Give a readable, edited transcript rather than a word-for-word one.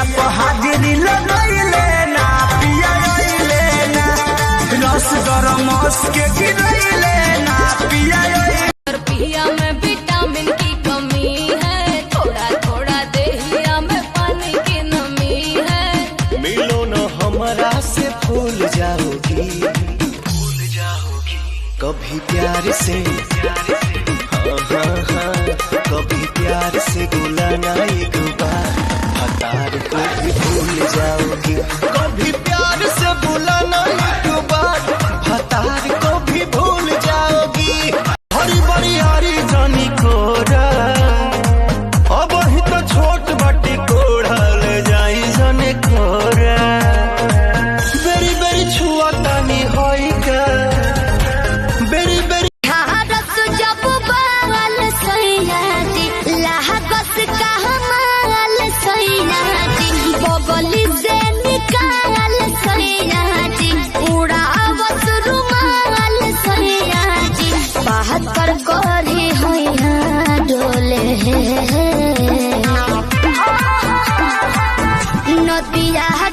जिया पर हाजिरी लगैले ना पिया अइले ना रस गरमस के गिरैले ना पिया पिया में विटामिन की कमी है, थोड़ा थोड़ा देहिया में पानी की नमी है। मिलो न हमरा से भूल जाओगी कभी प्यार से, हाँ हाँ हाँ कभी प्यार से बुलाना एक बार, हतार को भी भूल जाओगी कभी